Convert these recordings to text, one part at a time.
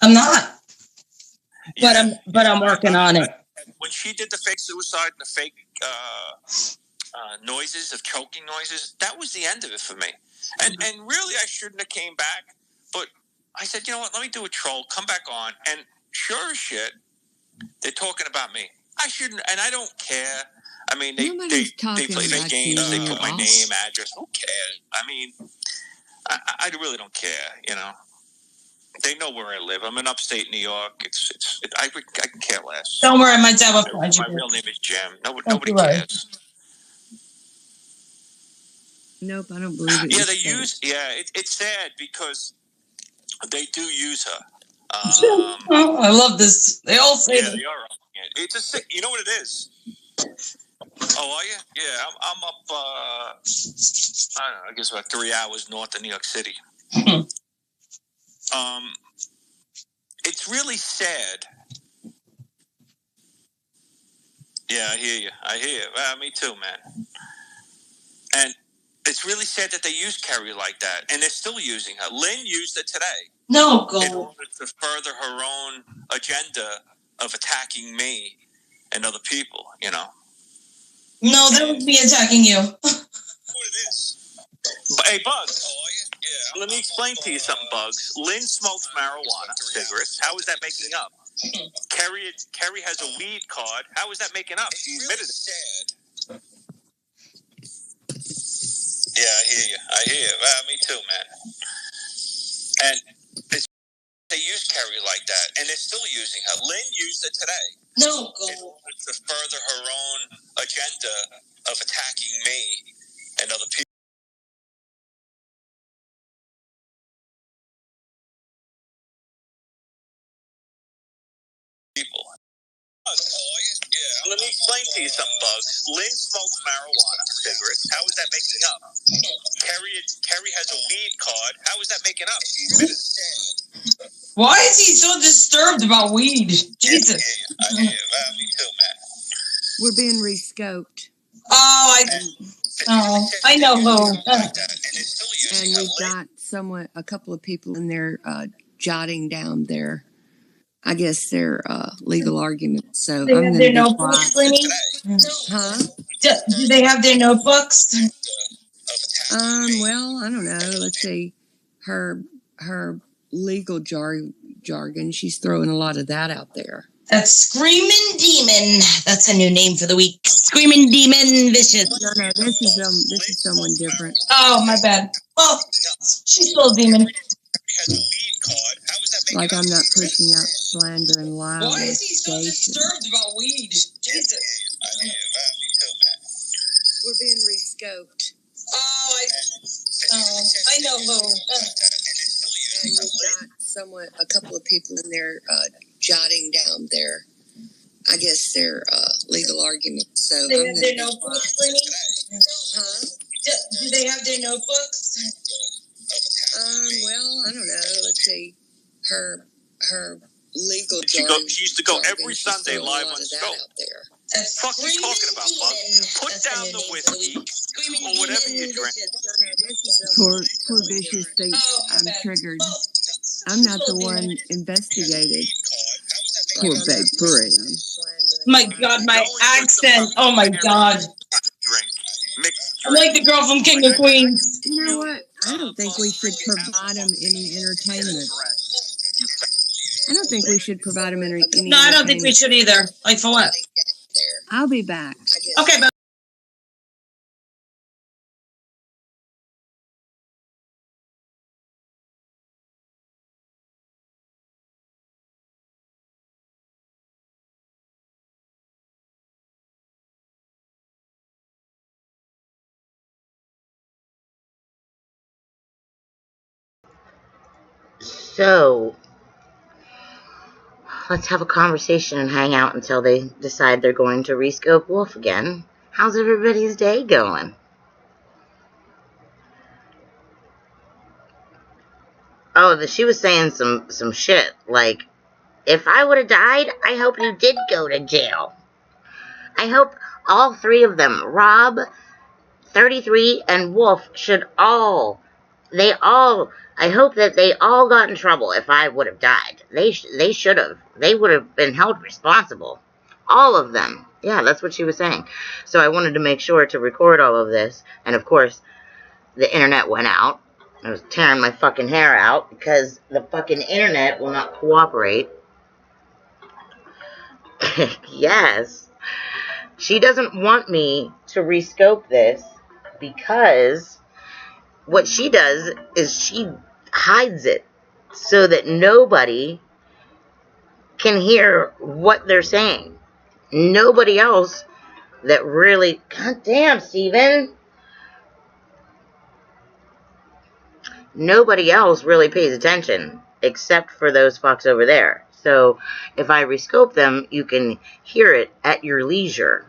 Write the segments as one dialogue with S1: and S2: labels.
S1: I'm not. But I'm working on it.
S2: When she did the fake suicide and the fake noises of choking noises, that was the end of it for me. And really, I shouldn't have came back. But I said, you know what? Let me do a troll. Come back on, and sure as shit, they're talking about me. I shouldn't, and I don't care. I mean, they play their games. They put my name, address. Who cares? I mean, I really don't care. You know. They know where I live. I'm in upstate New York. I can care less.
S1: Don't worry, my dad will find you.
S2: My real name is Jim. Nobody cares.
S3: Nope, I don't believe it.
S2: Yeah, it's sad because they do use her.
S1: I love this. They all say that.
S2: They are. It's a sick. You know what it is? Oh, are you? Yeah, I'm up. I don't know. I guess about 3 hours north of New York City. It's really sad. Yeah, I hear you. Me too, man. And it's really sad that they use Kerry like that, and they're still using her. Lynn used it today.
S1: No, God.
S2: In order to further her own agenda of attacking me and other people, you know.
S1: No, that was me attacking you.
S2: What it is. Hey, Bugs. Oh, yeah. Let me explain to you something, Bugs. Lynn smokes marijuana, cigarettes. How is that making up? Kerry has a weed card. How is that making up? She admitted it. Yeah, I hear you. Me too, man. And they use Kerry like that, and they're still using her. Lynn used it today.
S1: No, God.
S2: In order to further her own agenda of attacking me and other people. Yeah. Let me explain to you something, Bugs. Lynn smokes marijuana, cigarettes. How is that making up? Kerry has a weed card. How is that making up? She admitted it.
S1: Why is he so disturbed about weed? Jesus.
S2: I hear you. Me too, man.
S3: We're being rescoped.
S1: I know who.
S3: And we've got a couple of people in there jotting down their, I guess, their legal arguments. So
S1: They
S3: I'm
S1: have
S3: going
S1: their
S3: to
S1: notebooks, Lenny?
S3: Huh?
S1: Do they have their notebooks?
S3: Well, I don't know. Let's see. Her legal jargon, she's throwing a lot of that out there.
S1: That's Screaming Demon. That's a new name for the week. Screaming Demon Vicious.
S3: No, this is someone different.
S1: Oh, my bad. Well, she's still a demon.
S3: Like I'm not pushing out slander and lies.
S1: Why is he so disturbed about weed? Jesus.
S3: We're being rescoped.
S1: I know who.
S3: And we've got a couple of people in there jotting down their, I guess, their legal arguments. So
S1: they have their notebooks, Lenny?
S3: Huh?
S1: Do they have their notebooks?
S3: Well, I don't know. Let's see. Her legal jargon.
S2: She used to go every Sunday live on Scope.
S1: That's
S2: fuck you talking about, Buck? Put down the whiskey or whatever you drink.
S3: Poor Vicious thinks I'm triggered. I'm not the one investigated. Poor Big Brain.
S1: My God, my accent. Oh, my God. I'm like the girl from King of Queens.
S3: You know what? I don't think we should provide them any entertainment. I don't think we should provide them any entertainment.
S1: No, I don't think we should either. Like, for what?
S3: I'll be back.
S1: Okay, but
S4: So, let's have a conversation and hang out until they decide they're going to Rescope Wolf again. How's everybody's day going? Oh, she was saying some shit, like, if I would have died, I hope you did go to jail. I hope all three of them, Rob, 33, and Wolf, they all I hope that they all got in trouble if I would have died. They should have. They would have been held responsible. All of them. Yeah, that's what she was saying. So I wanted to make sure to record all of this. And of course, the internet went out. I was tearing my fucking hair out because the fucking internet will not cooperate. Yes. She doesn't want me to rescope this because what she does is she hides it so that nobody can hear what they're saying. Nobody else that really... God damn, Steven. Nobody else really pays attention except for those fucks over there. So if I rescope them, you can hear it at your leisure.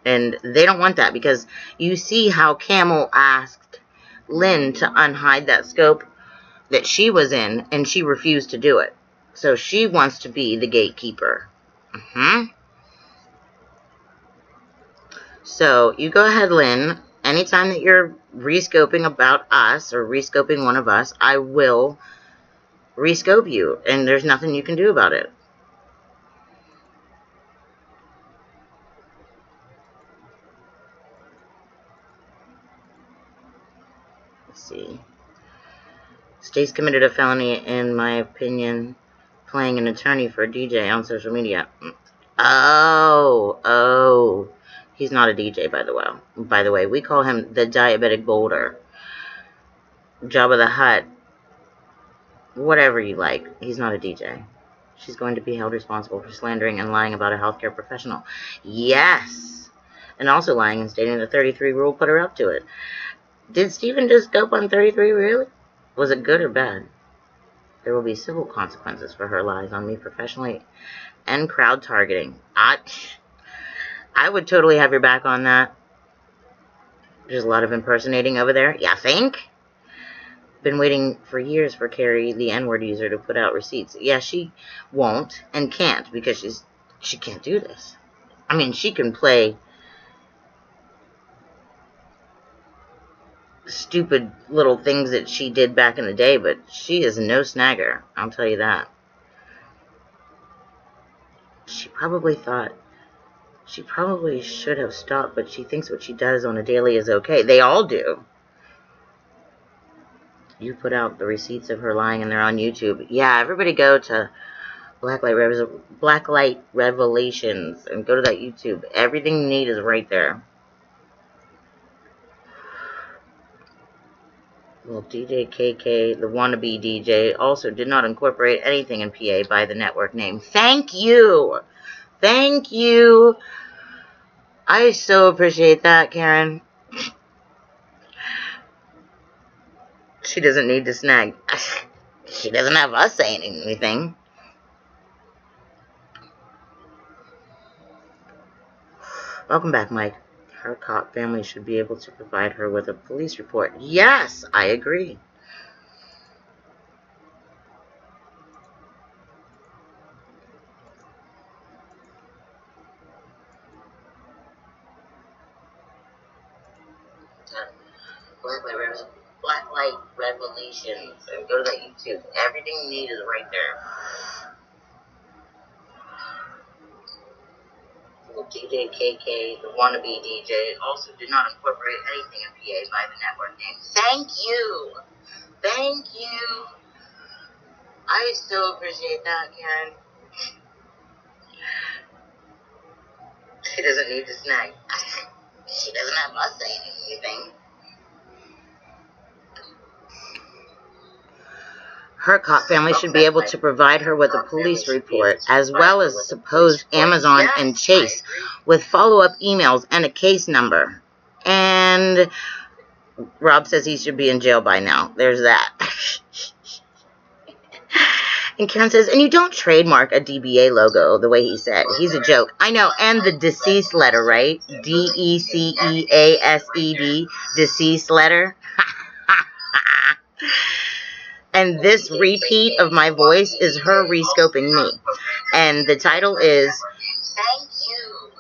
S4: And they don't want that because you see how Camel asked Lynn to unhide that scope that she was in, and she refused to do it. So she wants to be the gatekeeper. So you go ahead, Lynn. Anytime that you're rescoping about us or rescoping one of us, I will rescope you, and there's nothing you can do about it. Let's see. Stace committed a felony, in my opinion, playing an attorney for a DJ on social media. Oh. He's not a DJ, by the way. By the way, we call him the Diabetic Boulder. Jabba the Hutt. Whatever you like. He's not a DJ. She's going to be held responsible for slandering and lying about a healthcare professional. Yes! And also lying and stating the 33 rule put her up to it. Did Steven just scope on 33, really? Was it good or bad? There will be civil consequences for her lies on me professionally and crowd targeting. I would totally have your back on that. There's a lot of impersonating over there. You think? Been waiting for years for Carrie, the N-word user, to put out receipts. Yeah, she won't and can't because she can't do this. I mean, she can play stupid little things that she did back in the day, but she is no snagger. I'll tell you that. She probably should have stopped, but she thinks what she does on a daily is okay. They all do. You put out the receipts of her lying and they're on YouTube. Yeah, everybody go to Blacklight Revelations and go to that YouTube. Everything you need is right there. Well, DJ KK, the wannabe DJ, also did not incorporate anything in PA by the network name. Thank you! Thank you! I so appreciate that, Karen. She doesn't need to snag. She doesn't have us saying anything. Welcome back, Mike. Her cop family should be able to provide her with a police report. Yes, I agree. Blacklight Revelations. And go to that YouTube. Everything you need is right there. DJ KK, the wannabe DJ, also did not incorporate anything in PA by the network name. Thank you! Thank you! I so appreciate that, Karen. She doesn't need to snag. She doesn't have us saying anything. Her cop family should be able to provide her with a police report, as well as supposed Amazon and Chase, with follow-up emails and a case number. And Rob says he should be in jail by now. There's that. And Karen says, and you don't trademark a DBA logo the way he said. He's a joke. I know. And the deceased letter, right? DECEASED, deceased letter. And this repeat of my voice is her rescoping me. And the title is, Thank You.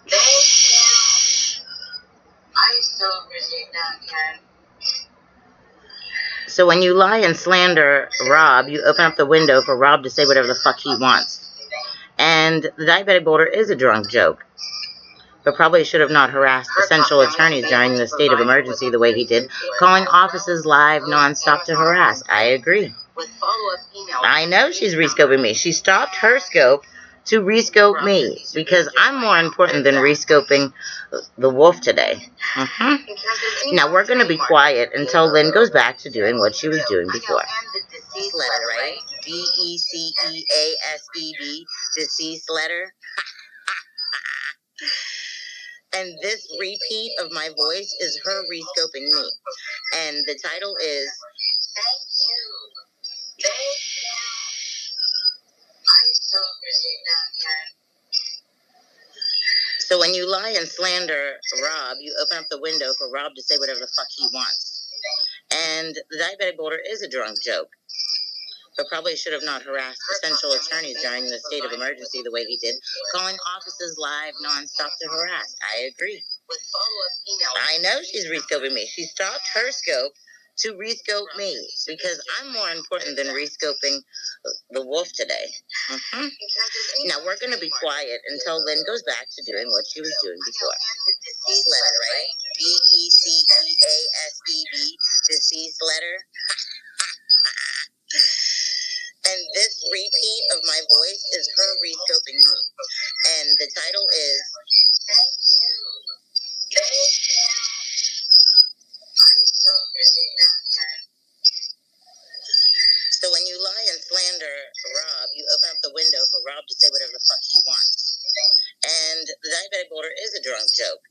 S4: Thank you. I so appreciate that, Karen. So when you lie and slander Rob, you open up the window for Rob to say whatever the fuck he wants. And the diabetic boulder is a drunk joke, but probably should have not harassed essential attorneys during the state of emergency the way he did, calling offices live nonstop to harass. I agree. I know she's rescoping me. She stopped her scope to rescope me because I'm more important than rescoping the wolf today. Now we're going to be quiet until Lynn goes back to doing what she was doing before. Letter, right? DECEASED, deceased letter. And this repeat of my voice is her rescoping me. And the title is Thank You. I so appreciate that, man. So when you lie and slander Rob, you open up the window for Rob to say whatever the fuck he wants. And the diabetic boulder is a drunk joke, but probably should have not harassed essential attorneys during the state of emergency the way he did, calling offices live nonstop to harass. I agree. I know she's rescoping me. She stopped her scope to rescope me because I'm more important than rescoping the wolf today. Now we're going to be quiet until Lynn goes back to doing what she was doing before. Deceased letter, right? DECEASED, deceased letter. And this repeat of my voice is her rescoping me. And the title is Thank You. So when you lie and slander Rob, you open up the window for Rob to say whatever the fuck he wants. And the diabetic boulder is a drunk joke,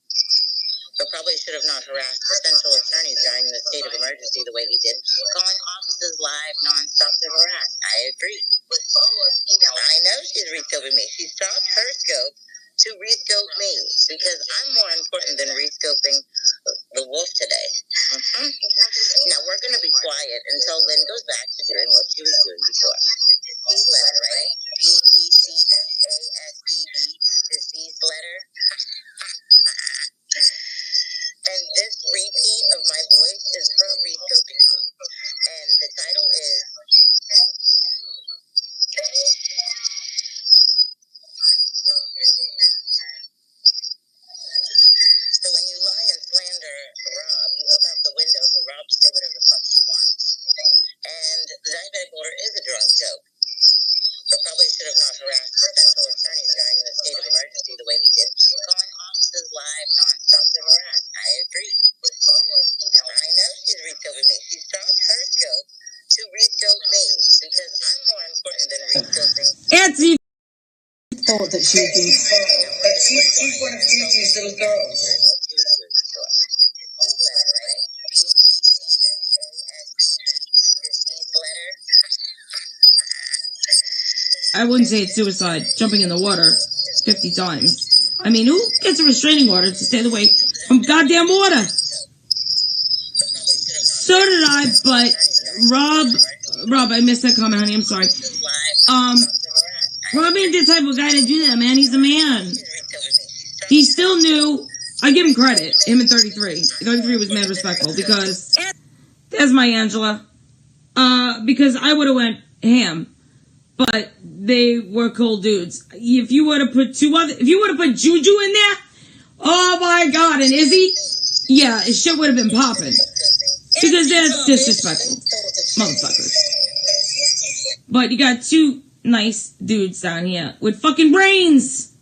S4: but probably should have not harassed essential attorneys during the state of emergency the way he did, calling offices live nonstop to harass. I agree. I know she's rescoping me. She stopped her scope to rescope me because I'm more important than rescoping the wolf today. Now we're going to be quiet until Lynn goes back to doing what she was doing before. Deceased letter, right? DECEASED, deceased letter. And this repeat of my voice is her rescoping me. And the title is Thank You. So when you lie and slander Rob, you open up the window for Rob to say whatever the fuck he wants. And the diabetic boulder is a drunk joke, but probably should have not harassed essential attorneys during the state of emergency the way he did, calling offices live nonstop to harass. I agree. I know she's rescoping me. She stopped her scope to rescope me because I'm more important than rescoping.
S1: Nancy thought that she was being
S5: She's one of Gigi's little girls.
S1: I wouldn't say it's suicide, jumping in the water 50 times. I mean, who gets a restraining order to stay away from goddamn water? So did I, but Rob, I missed that comment, honey, I'm sorry. Rob ain't the type of guy to do that, man. He's a man. He still knew. I give him credit. Him at 33. 33 was mad respectful because there's my Angela. Because I would have went ham. But they were cool dudes. If you would have put Juju in there, oh my God, and Izzy, yeah, his shit would have been popping. Because that's disrespectful. Motherfuckers. But you got two nice dudes down here with fucking brains.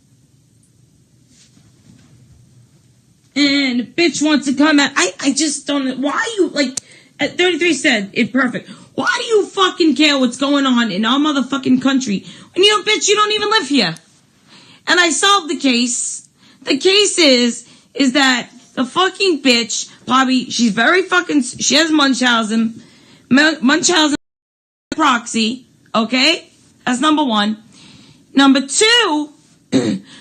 S1: And the bitch wants to come out. I just don't know. Why you, like, at 33 said it perfect. Why do you fucking care what's going on in our motherfucking country when you know, bitch, you don't even live here? And I solved the case. The case is that the fucking bitch, probably, she's very fucking, she has Munchausen proxy, okay? That's number one. Number two,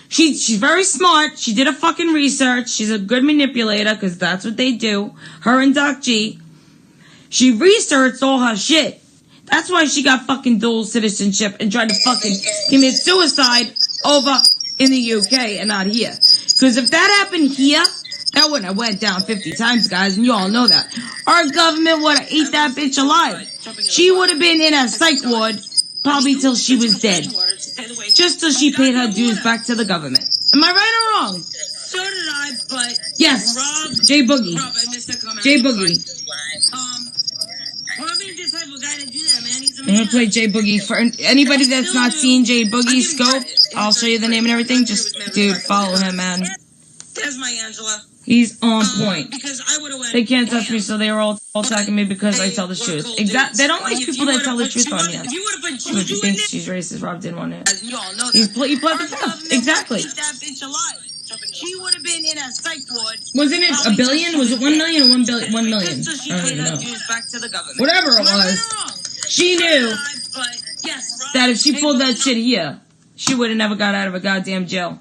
S1: she's very smart. She did a fucking research. She's a good manipulator, because that's what they do. Her and Doc G. She researched all her shit. That's why she got fucking dual citizenship and tried to fucking commit suicide over in the UK and not here. Because if that happened here, That wouldn't have went down 50 times, guys, and you all know that. Our government would have ate that bitch alive. She would have been in a psych ward probably till she was dead. Just till she paid her dues back to the government. Am I right or wrong?
S2: So did I, but
S1: yes,
S2: Rob,
S1: J Boogie.
S2: Rob, I missed that comment.
S1: J Boogie.
S2: Rob ain't the type of guy to do that, man. He's a
S1: I'm
S2: man.
S1: gonna play J Boogie for anybody that's not seen J Boogie Scope. I'll show you the name and everything. Just dude, follow him, man.
S2: There's my Angela.
S1: He's on point.
S2: Because I would have went.
S1: They can't touch me, so they were all attacking me because I tell the truth. They don't like people that tell the truth on here.
S2: If you would have put
S1: If you
S2: Juju in
S1: think
S2: there,
S1: she's racist, Rob didn't want it.
S2: as you all know
S1: He
S2: that.
S1: pled the fifth. Exactly.
S2: Keep that bitch alive. She would have been in a psych ward.
S1: Wasn't it a billion? Was it 1 million or 1 billion? 1 million.
S2: Just so she
S1: I don't
S2: paid
S1: even
S2: her
S1: know.
S2: dues back to the government.
S1: Whatever it
S2: Am I right
S1: was,
S2: or wrong?
S1: she knew
S2: But yes, Rob,
S1: that if she pulled that shit here, she would have never got out of a goddamn jail.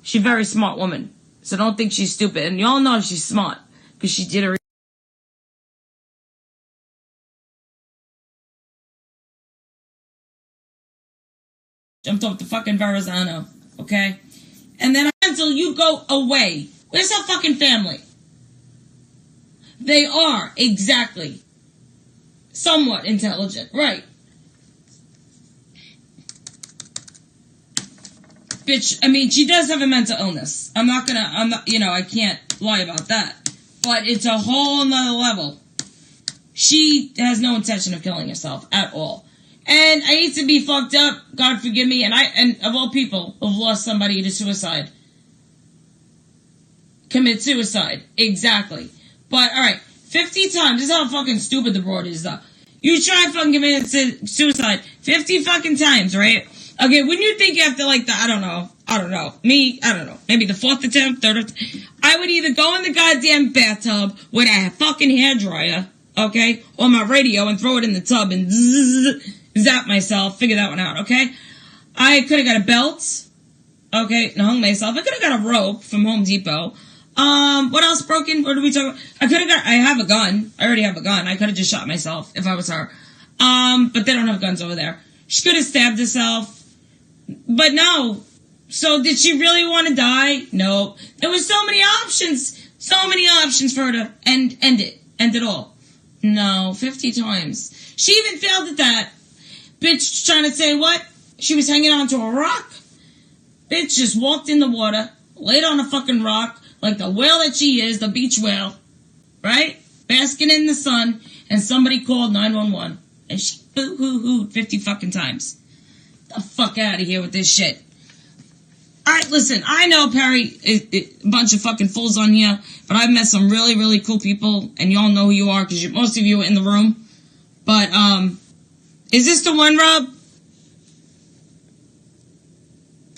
S1: She's a very smart woman, so don't think she's stupid. And y'all know she's smart because she did her. Jumped off the fucking Verrazano, okay? And then until you go away, where's her fucking family? They are, exactly. Somewhat intelligent, right. Bitch, I mean, she does have a mental illness. I'm not, I can't lie about that. But it's a whole nother level. She has no intention of killing herself at all. And I hate to be fucked up, God forgive me, and of all people who've lost somebody to suicide. Commit suicide. Exactly. But, alright, 50 times, this is how fucking stupid the broad is, though. You try fucking committing suicide 50 fucking times, right? Okay, wouldn't you think after, like, I don't know. Maybe the 4th attempt, 3rd attempt, I would either go in the goddamn bathtub with a fucking hairdryer, okay, or my radio and throw it in the tub and zap myself, figure that one out, okay? I could have got a belt, okay, and hung myself. I could have got a rope from Home Depot. What else broken? What did we talk about? I have a gun. I already have a gun. I could have just shot myself if I was her. But they don't have guns over there. She could have stabbed herself. But no. So did she really want to die? No. There was so many options for her to end it all. No, 50 times. She even failed at that. Bitch trying to say what? She was hanging onto a rock? Bitch just walked in the water, laid on a fucking rock, like the whale that she is, the beach whale, right? Basking in the sun, and somebody called 911. And she boo-hoo-hooed 50 fucking times. The fuck out of here with this shit. Alright, listen, I know Perry is a bunch of fucking fools on here, but I've met some really, really cool people, and y'all know who you are, because most of you are in the room. But, is this the one, Rob?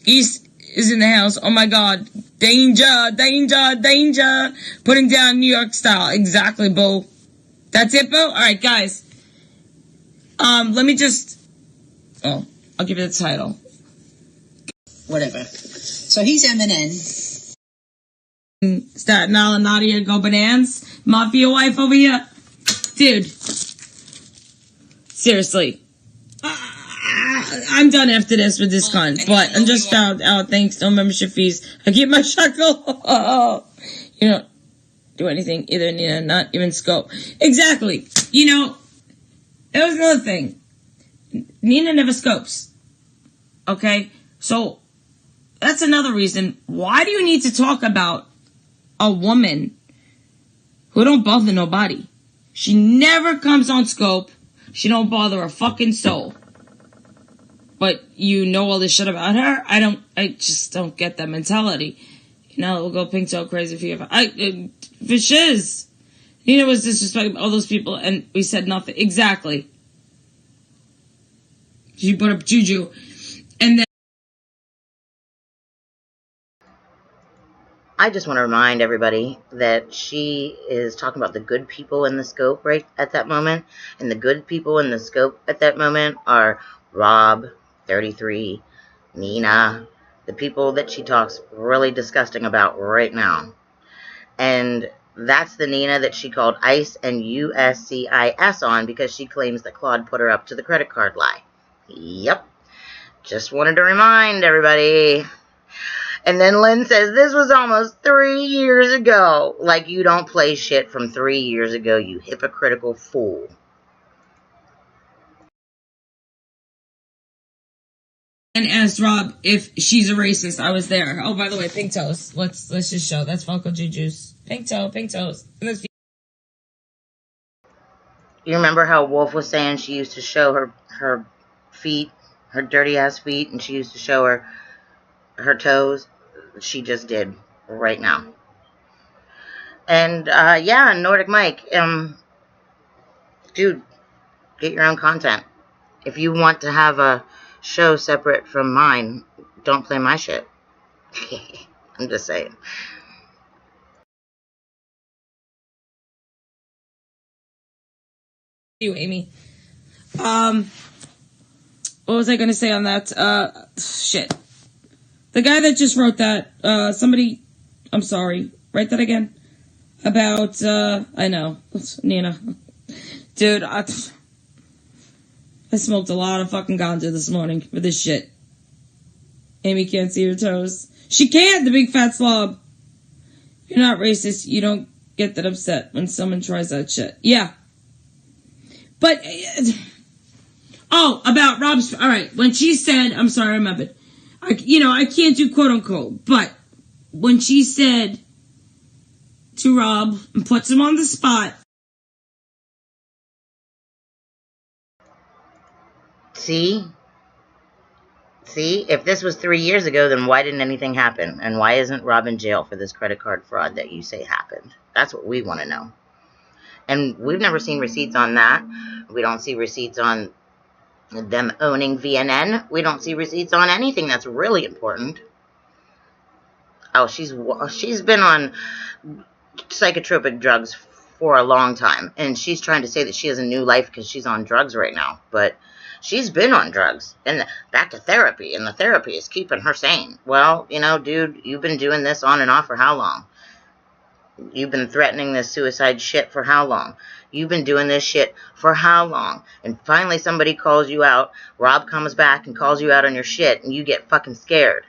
S1: East is in the house. Oh my god. Danger, danger, danger. Putting down New York style. Exactly, boo. That's it, boo? Alright, guys. Let me just... Oh, I'll give you the title.
S6: Whatever. So he's Eminem.
S1: Staten Island, Nadia, go bananas. Mafia wife over here. Dude. Seriously. I'm done after this with this cunt. But I'm just found out, thanks, no membership fees. I keep my shekel. You don't do anything, either Nina, not even Scope. Exactly. You know, that was another thing. Nina never scopes. Okay? So, that's another reason. Why do you need to talk about a woman who don't bother nobody? She never comes on Scope. She don't bother a fucking soul. But you know all this shit about her? I just don't get that mentality. You know, we'll go pink toe crazy for you. For shiz. Nina was disrespecting all those people and we said nothing. Exactly. She put up Juju. And then
S4: I just want to remind everybody that she is talking about the good people in the scope right at that moment. And the good people in the scope at that moment are Rob, 33, Nina, the people that she talks really disgusting about right now. And that's the Nina that she called ICE and USCIS on because she claims that Claude put her up to the credit card lie. Yep. Just wanted to remind everybody. And then Lynn says, this was almost 3 years ago. Like, you don't play shit from 3 years ago, you hypocritical fool.
S1: And asked Rob if she's a racist. I was there. Oh, by the way, pink toes. Let's just show. That's Falco Juju's. Pink toes.
S4: You remember how Wolf was saying she used to show her feet, her dirty ass feet, and she used to show her toes? She just did right now. And yeah, Nordic Mike, dude, get your own content. If you want to have a show separate from mine, don't play my shit. I'm just saying.
S1: You, Amy. What was I going to say on that? Shit. The guy that just wrote that, somebody, I'm sorry, write that again. About, I know, Nina. Dude, I smoked a lot of fucking ganja this morning for this shit. Amy can't see her toes. She can't, the big fat slob. If you're not racist, you don't get that upset when someone tries that shit. Yeah. But, about Rob's, alright, when she said, I'm sorry, I remembered. I can't do quote unquote, but when she said to Rob and puts him on the spot.
S4: See, if this was 3 years ago, then why didn't anything happen? And why isn't Rob in jail for this credit card fraud that you say happened? That's what we want to know. And we've never seen receipts on that. We don't see receipts on them owning VNN. We don't see receipts on anything that's really important. Oh, she's been on psychotropic drugs for a long time. And she's trying to say that she has a new life because she's on drugs right now. But she's been on drugs and back to therapy. And the therapy is keeping her sane. Well, dude, you've been doing this on and off for how long? You've been threatening this suicide shit for how long? You've been doing this shit for how long? And finally somebody calls you out. Rob comes back and calls you out on your shit, and you get fucking scared.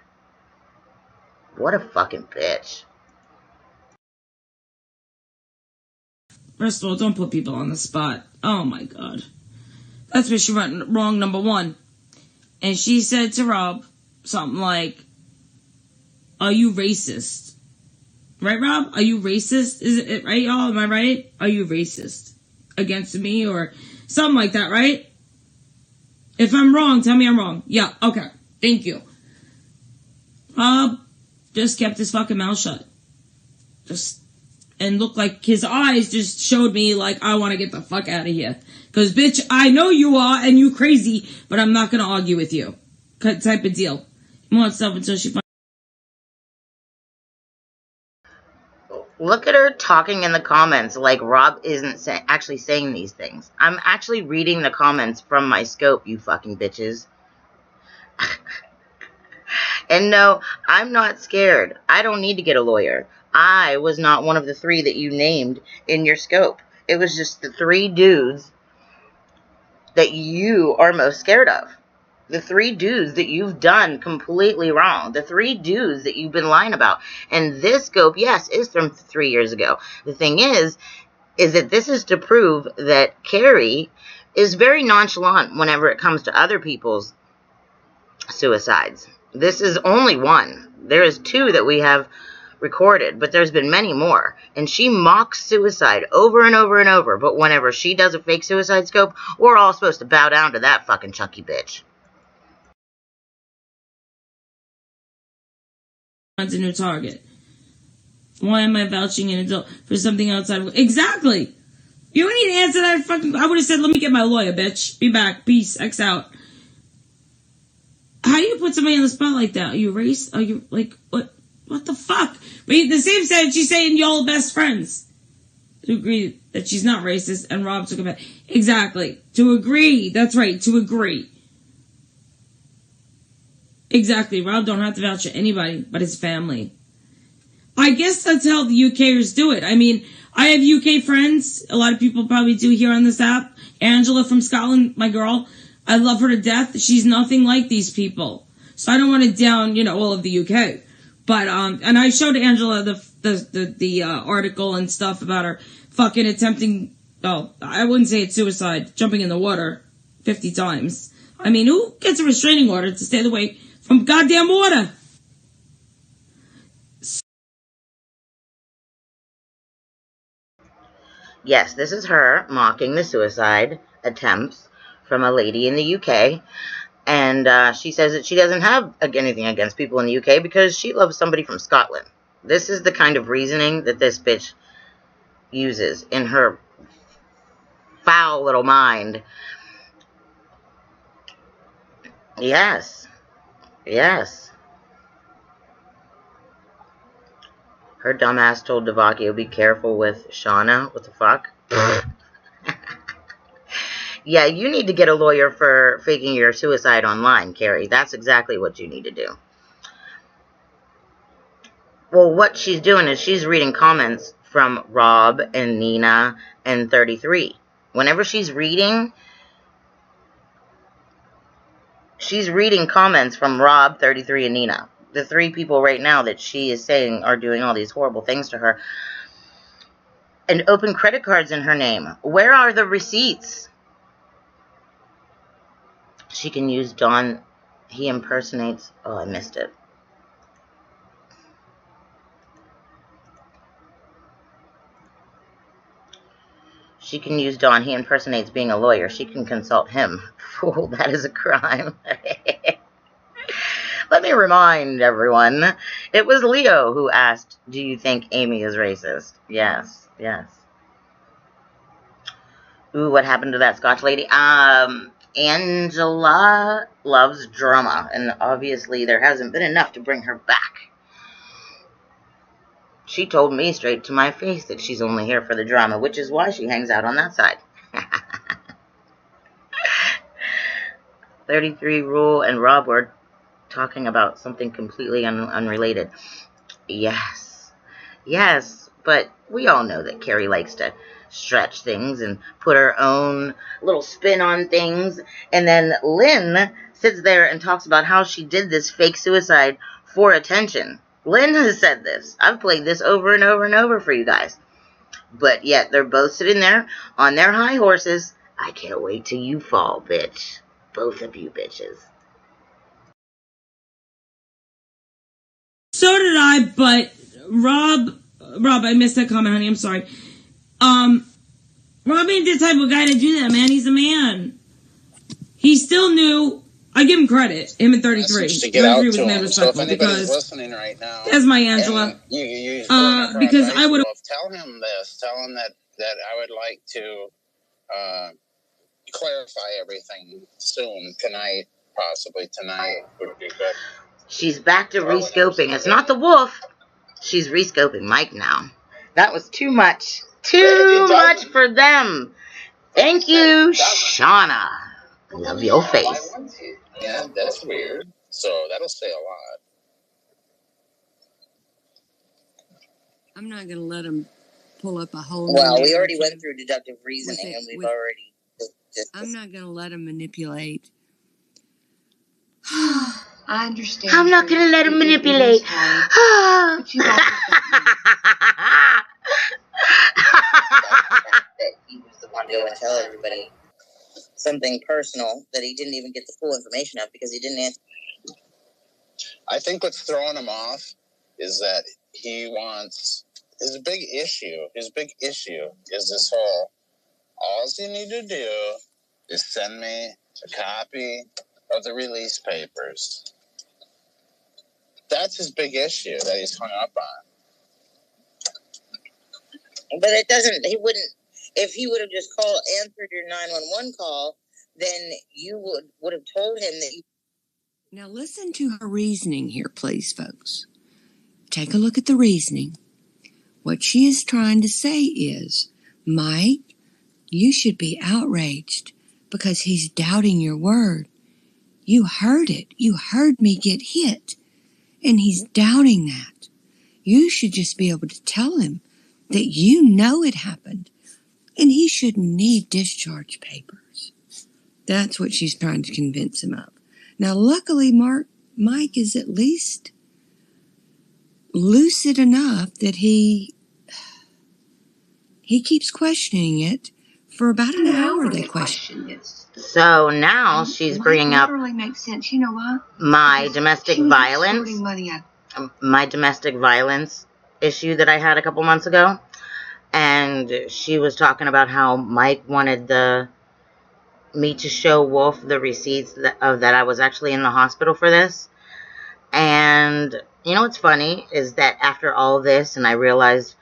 S4: What a fucking bitch.
S1: First of all, don't put people on the spot. Oh my God. That's where she went wrong, number one. And she said to Rob something like, are you racist? Right, Rob? Are you racist? Is it right, y'all? Am I right? Are you racist against me or something like that, right? If I'm wrong, tell me I'm wrong. Yeah, okay. Thank you. Rob just kept his fucking mouth shut. And looked like his eyes just showed me like, I want to get the fuck out of here. Because, bitch, I know you are and you crazy, but I'm not going to argue with you. Type of deal. He wants stuff until she finds.
S4: Look at her talking in the comments like Rob isn't actually saying these things. I'm actually reading the comments from my scope, you fucking bitches. And no, I'm not scared. I don't need to get a lawyer. I was not one of the 3 that you named in your scope. It was just the 3 dudes that you are most scared of. The 3 dudes that you've done completely wrong. The 3 dudes that you've been lying about. And this scope, yes, is from 3 years ago. The thing is that this is to prove that Carrie is very nonchalant whenever it comes to other people's suicides. This is only one. There is 2 that we have recorded, but there's been many more. And she mocks suicide over and over and over. But whenever she does a fake suicide scope, we're all supposed to bow down to that fucking chunky bitch.
S1: A new target. Why am I vouching an adult for something outside of... Exactly. You don't need to answer that fucking... I would have said, let me get my lawyer, bitch. Be back. Peace. X out. How do you put somebody on the spot like that? Are you racist? Are you, like, what? What the fuck? But the same sentence, she's saying y'all best friends. To agree that she's not racist, and Rob took it back. Exactly. To agree. That's right. To agree. Exactly. Rob don't have to vouch for anybody but his family. I guess that's how the UKers do it. I mean, I have UK friends. A lot of people probably do here on this app. Angela from Scotland, my girl. I love her to death. She's nothing like these people. So I don't want to down, all of the UK. But and I showed Angela the article and stuff about her fucking attempting. Oh, I wouldn't say it's suicide, jumping in the water 50 times. I mean, who gets a restraining order to stay away from goddamn water?
S4: Yes, this is her mocking the suicide attempts from a lady in the UK. And she says that she doesn't have anything against people in the UK because she loves somebody from Scotland. This is the kind of reasoning that this bitch uses in her foul little mind. Yes. Yes. Her dumbass told Devakio, be careful with Shauna. What the fuck? Yeah, you need to get a lawyer for faking your suicide online, Carrie. That's exactly what you need to do. Well, what she's doing is she's reading comments from Rob and Nina and 33. Whenever she's reading comments from Rob, 33, and Nina. The three people right now that she is saying are doing all these horrible things to her. And open credit cards in her name. Where are the receipts? She can use Don. He impersonates. Oh, I missed it. She can use Don. He impersonates being a lawyer. She can consult him. Fool, that is a crime. Let me remind everyone, it was Leo who asked, do you think Amy is racist? Yes, yes. Ooh, what happened to that Scotch lady? Angela loves drama, and obviously there hasn't been enough to bring her back. She told me straight to my face that she's only here for the drama, which is why she hangs out on that side. 33 Rule and Rob were talking about something completely unrelated. Yes. Yes, but we all know that Carrie likes to stretch things and put her own little spin on things. And then Lynn sits there and talks about how she did this fake suicide for attention. Lynn has said this. I've played this over and over and over for you guys. But yet they're both sitting there on their high horses. I can't wait till you fall, bitch. Both of you bitches.
S1: So did I, but Rob, I missed that comment, honey. I'm sorry. Rob ain't the type of guy to do that, man. He's a man. He still knew. I give him credit. Him at 33. 33 was mad respectful because
S2: listening right now,
S1: that's my Angela. Because I would
S2: tell him this. Tell him that I would like to clarify everything soon, tonight, possibly tonight would be good.
S4: She's back to rescoping. It's not the wolf. She's rescoping Mike now. That was too much. Too much for them. Thank you, Shauna. Love your face.
S2: Yeah, that's weird. So that'll say a lot.
S3: I'm not going to let him pull up a whole.
S6: Well, we already went through deductive reasoning, and we've already.
S3: I'm not going to let him manipulate.
S7: I understand.
S4: I'm not going to let him manipulate.
S6: But you that he was the one to go and tell everybody something personal that he didn't even get the full information of because he didn't answer.
S2: I think what's throwing him off is that he wants his big issue. His big issue is this whole. All you need to do is send me a copy of the release papers. That's his big issue that he's hung up on.
S6: But it doesn't. He wouldn't. If he would have just answered your 911 call, then you would have told him that you.
S3: Now listen to her reasoning here, please, folks. Take a look at the reasoning. What she is trying to say is, Mike, you should be outraged because he's doubting your word. You heard it. You heard me get hit. And he's doubting that. You should just be able to tell him that you know it happened. And he shouldn't need discharge papers. That's what she's trying to convince him of. Now, luckily, Mike is at least lucid enough that he keeps questioning it. For about an hour they questioned it.
S4: So now she's bringing up
S3: literally makes sense. You know why?
S4: my
S3: Because
S4: domestic
S3: she was
S4: violence,
S3: extorting money out.
S4: my domestic violence issue that I had a couple months ago. And she was talking about how Mike wanted me to show Wolf the receipts that I was actually in the hospital for this. And you know what's funny is that after all this, and I realized,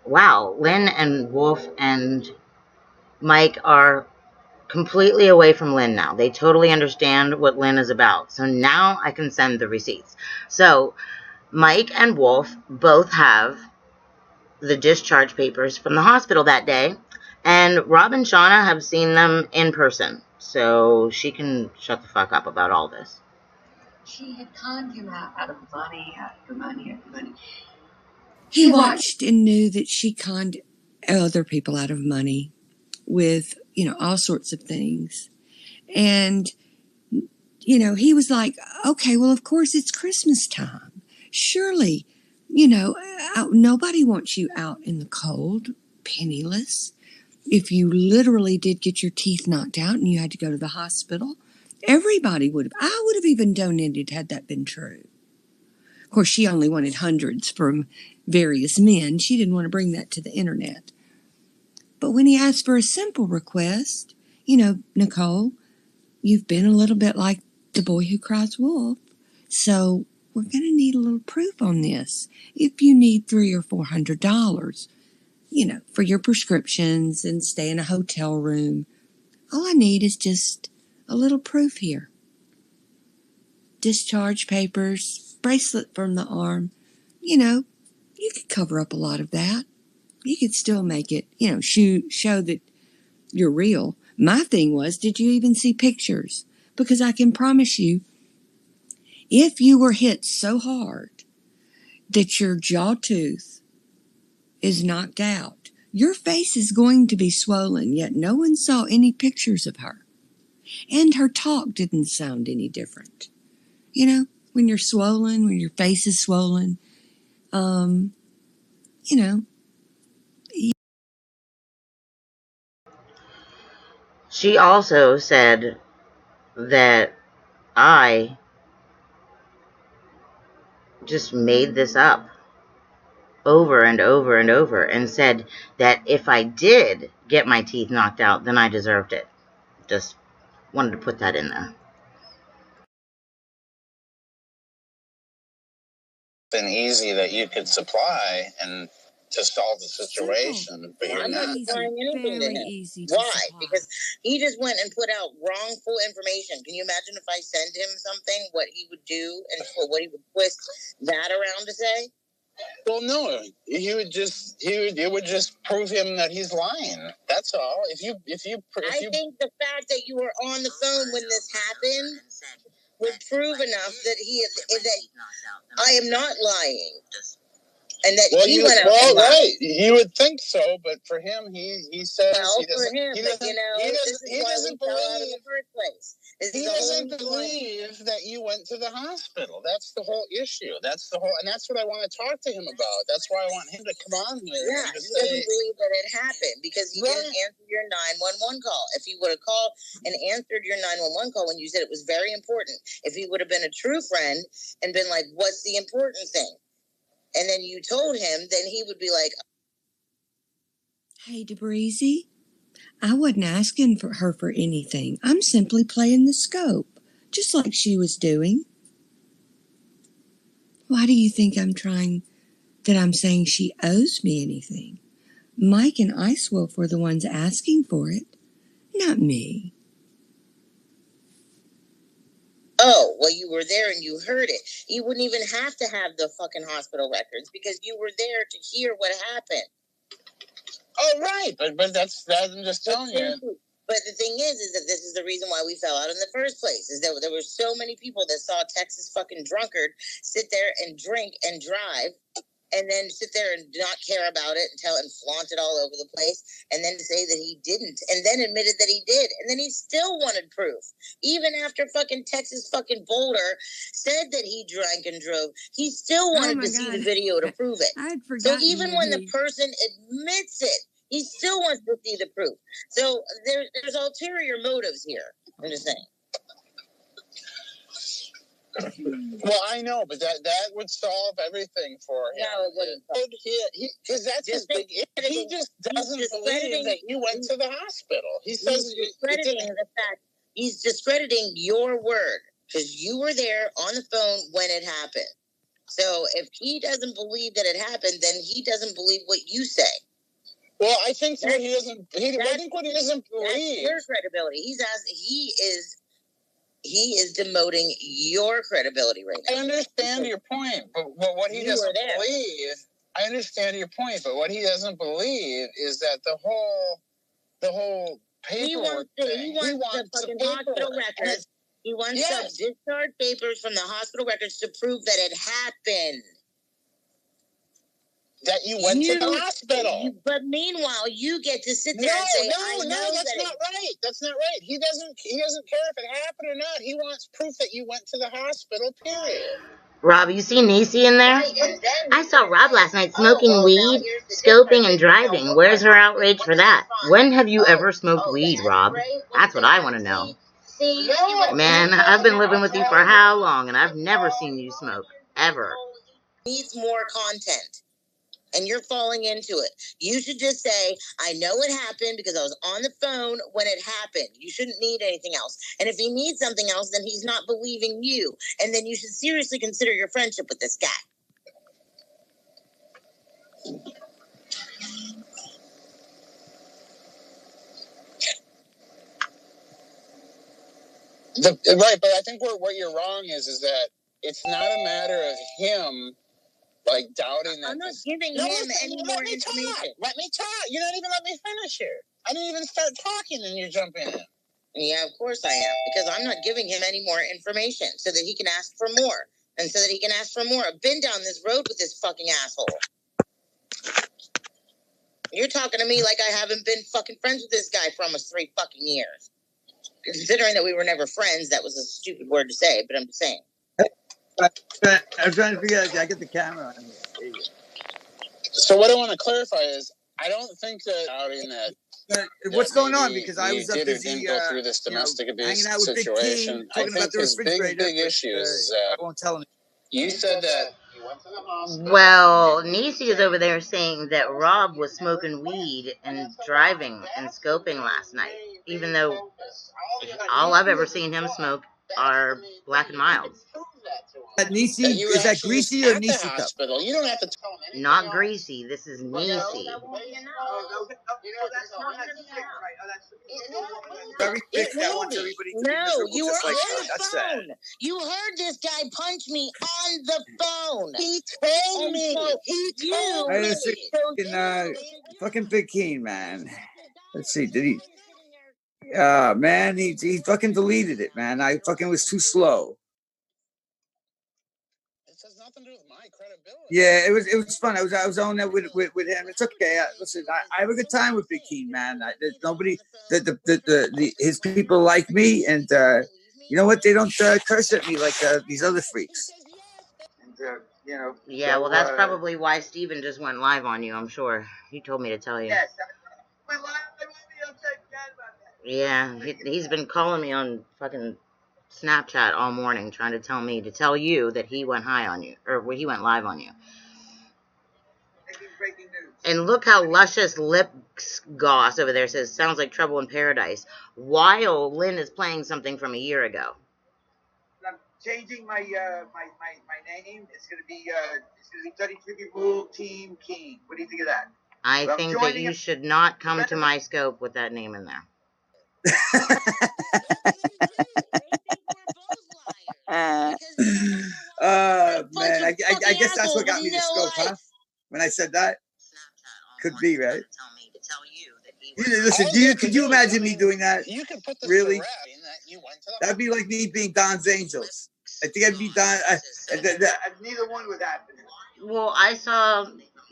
S4: wow, Lynn and Wolf and Mike are completely away from Lynn now. They totally understand what Lynn is about. So now I can send the receipts. So Mike and Wolf both have the discharge papers from the hospital that day. And Rob and Shauna have seen them in person. So she can shut the fuck up about all this.
S3: She had conned him out of money after money after money. He watched and knew that she conned other people out of money with, all sorts of things. And, he was like, okay, well, of course it's Christmas time. Surely, nobody wants you out in the cold, penniless. If you literally did get your teeth knocked out and you had to go to the hospital, everybody would have. I would have even donated had that been true. Of course, she only wanted hundreds from various men. She didn't want to bring that to the internet. But when he asked for a simple request, Nicole, you've been a little bit like the boy who cries wolf. So we're going to need a little proof on this. If you need $300 or $400, for your prescriptions and stay in a hotel room, all I need is just a little proof here. Discharge papers, bracelet from the arm. You could cover up a lot of that. You could still make it, show that you're real. My thing was, did you even see pictures? Because I can promise you, if you were hit so hard that your jaw tooth is knocked out, your face is going to be swollen, yet no one saw any pictures of her. And her talk didn't sound any different. When you're swollen, when your face is swollen,
S4: She also said that I just made this up over and over and over and said that if I did get my teeth knocked out, then I deserved it. Just wanted to put that in there.
S2: Been easy that you could supply and to solve the situation, but you're
S6: I'm not
S2: not.
S6: supplying anything to him.
S3: Easy
S6: Why?
S3: supply.
S6: Because he just went and put out wrongful information. Can you imagine if I send him something, what he would do and what he would twist that around to say?
S2: Well, no, it would just prove him that he's lying. That's all. If you
S6: I think the fact that you were on the phone when this happened would prove enough that I am not lying. And that he went out.
S2: Well, right. You would think so, but for him, he says he doesn't. He doesn't believe in the first place. He doesn't believe that you went to the hospital. That's the whole issue. And that's what I want to talk to him about. That's why I want him to come on here.
S6: Yeah, he doesn't believe that it happened because he didn't answer your 911 call. If he would have called and answered your 911 call when you said it was very important, if he would have been a true friend and been like, "What's the important thing?" And then you told him, then he would be like,
S3: Hey, DeBreezy, I wasn't asking for her for anything. I'm simply playing the scope, just like she was doing. Why do you think I'm saying she owes me anything? Mike and Ice Wolf were the ones asking for it, not me.
S6: "Oh, well, you were there and you heard it. You wouldn't even have to have the fucking hospital records because you were there to hear what happened."
S2: Oh, right. But that's I'm just telling you.
S6: But the thing is that this is the reason why we fell out in the first place, is that there were so many people that saw Texas fucking drunkard sit there and drink and drive and then sit there and not care about it and flaunt it all over the place, and then say that he didn't, and then admitted that he did, and then he still wanted proof, even after fucking Texas fucking Boulder said that he drank and drove. He still wanted to see the video to prove it.
S3: I had forgotten.
S6: So even when the person admits it, he still wants to see the proof. So there's ulterior motives here. I'm just saying.
S2: Well, I know, but that would solve everything for him.
S6: No, it wouldn't.
S2: Because that's his big. He just doesn't believe that you went to the hospital. He says
S6: he's discrediting your word because you were there on the phone when it happened. So if he doesn't believe that it happened, then he doesn't believe what you say.
S2: Well, I think what he doesn't. I think what he doesn't believe.
S6: That's your credibility. He is demoting your credibility right now.
S2: I understand your point, but what he doesn't believe. I understand your point, but what he doesn't believe is that the whole paperwork
S6: he wants the fucking hospital records. He wants some discharge papers from the hospital records to prove that it happened.
S2: That you went to the hospital.
S6: But meanwhile, you get to sit there and say,
S2: that's not right. That's not right. He doesn't care if it happened or not. He wants proof that you went to the hospital, period.
S4: Rob, you see Niecy in there? I saw Rob last night smoking weed, scoping, and driving. Where's her outrage for that? When have you ever smoked weed, Rob? That's what I want to know. Man, I've been living with you for how long, and I've never seen you smoke. Ever.
S6: Needs more content. And you're falling into it. You should just say, I know it happened because I was on the phone when it happened. You shouldn't need anything else. And if he needs something else, then he's not believing you. And then you should seriously consider your friendship with this guy.
S2: Right, but I think what you're wrong is that it's not a matter of him doubting that.
S6: I'm not giving him any more information.
S2: Let me talk. You're not even letting me finish here. I didn't even start talking and you're jumping in.
S6: Yeah, of course I am. Because I'm not giving him any more information so that he can ask for more. And so that he can ask for more. I've been down this road with this fucking asshole. You're talking to me like I haven't been fucking friends with this guy for almost 3 fucking years. Considering that we were never friends, that was a stupid word to say, but I'm just saying.
S7: I'm trying to figure out. I get the camera on here.
S2: So what I want to clarify is, I don't think that outing that.
S7: What's going on? Because I was up
S2: busy go through this domestic abuse situation. I think his big issue is
S7: I won't tell him.
S2: You said that.
S4: Well, Niecy is over there saying that Rob was smoking weed and driving and scoping last night, even though all I've ever seen him smoke are Black and Milds.
S7: Niecy, is that Greasy or Niecy cup?
S2: You don't have to tell him.
S4: Not Greasy. This is Niecy.
S6: No, you were on the phone. You heard this guy punch me on the phone.
S2: He told me. He told me.
S7: Fucking Big Keen, man. Let's see. Did he? Man, he fucking deleted it, man. I fucking was too slow.
S2: Nothing to do with my credibility.
S7: Yeah, it was fun. I was on there with him. It's okay. Listen, I have a good time with Big Keen, man. There's nobody his people like me, and you know what? They don't curse at me like these other freaks. And,
S4: yeah, well, that's probably why Steven just went live on you. I'm sure he told me to tell you.
S7: Yes, went live.
S4: Yeah, he's been calling me on fucking Snapchat all morning trying to tell you that he went high on you, or he went live on you.
S7: Breaking news.
S4: And look how luscious lip gloss over there says, sounds like Trouble in Paradise, while Lynn is playing something from a year ago.
S7: I'm changing my my name. It's gonna be 33 people Team King. What do you think of that?
S4: I think that you should not come to my scope with that name in there.
S7: Man, I guess that's what got me to scope, huh? When I said that, could be right. Listen, could you imagine me doing that?
S2: You could put
S7: really? That'd be like me being Don's Angels. I think I'd be Don. Neither one would happen.
S4: Well, I saw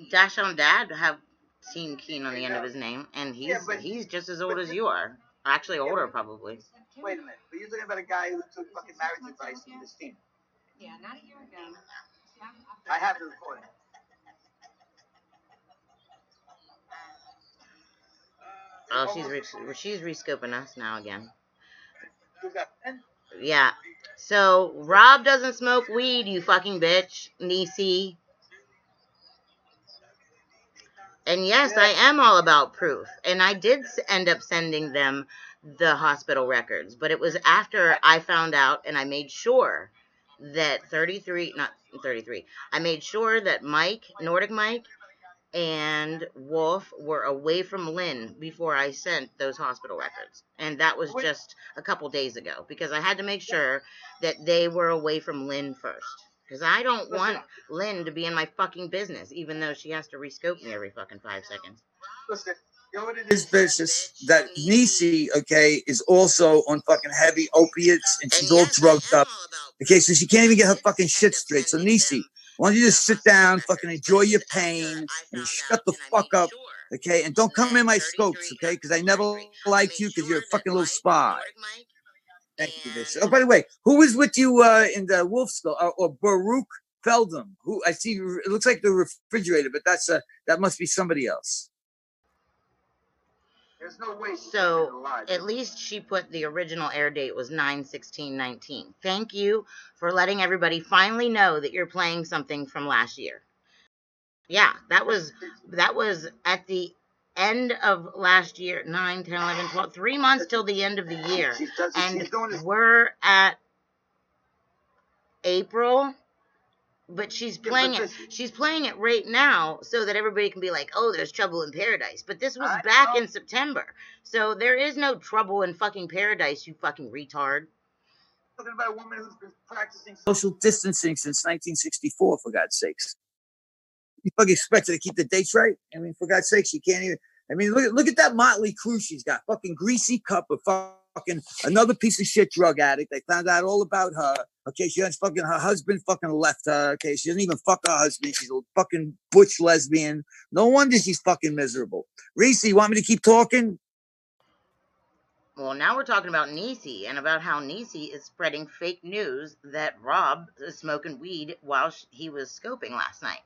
S4: Dash on Dad have seen Keen on the end of his name, and he's just as old as you are. Actually, older probably.
S7: Wait a minute. But you're talking about a guy who took fucking marriage advice from this team.
S3: Yeah, not a year ago.
S7: I have the recording.
S4: Oh, she's rescoping us now again.
S7: Who's that?
S4: Yeah. So Rob doesn't smoke weed, you fucking bitch, Niecy. And yes, I am all about proof. And I did end up sending them the hospital records, but it was after I found out, and I made sure that I made sure that Nordic Mike, and Wolf were away from Lynn before I sent those hospital records. And that was just a couple days ago, because I had to make sure that they were away from Lynn first. Because I don't want Lynn to be in my fucking business, even though she has to rescope me every fucking 5 seconds.
S7: Listen, you know what it is, vicious? That Niecy, okay, is also on fucking heavy opiates, and she's all drugged up. Okay, so she can't even get her fucking shit straight. So Niecy, why don't you just sit down, fucking enjoy your pain, and shut the fuck up, okay? And don't come in my scopes, okay? Because I never liked you because you're a fucking little spy. Thank you, Vicious. Oh, by the way, who was with you in the Wolf Skull, or Baruch Feldham? Who I see, it looks like the refrigerator, but that must be somebody else. There's no way.
S4: So at least she put the original air date was 9/16/19. Thank you for letting everybody finally know that you're playing something from last year. Yeah, that was at the end of last year, 9, 10, 11, 12, 3 months till the end of the year. And we're at April. But she's playing it right now so that everybody can be like, oh, there's trouble in paradise. But this was back in September. So there is no trouble in fucking paradise, you fucking retard.
S7: Talking about a woman who's been practicing social distancing since 1964, for God's sakes. You fucking expect her to keep the dates right? I mean, for God's sakes, she can't even. I mean, look at that motley crew she's got. Fucking greasy cup of fucking another piece of shit drug addict. They found out all about her. Okay, she has fucking her husband fucking left her. Okay, she doesn't even fuck her husband. She's a fucking butch lesbian. No wonder she's fucking miserable. Reese, you want me to keep talking?
S4: Well, now we're talking about Niecy and about how Niecy is spreading fake news that Rob is smoking weed while he was scoping last night.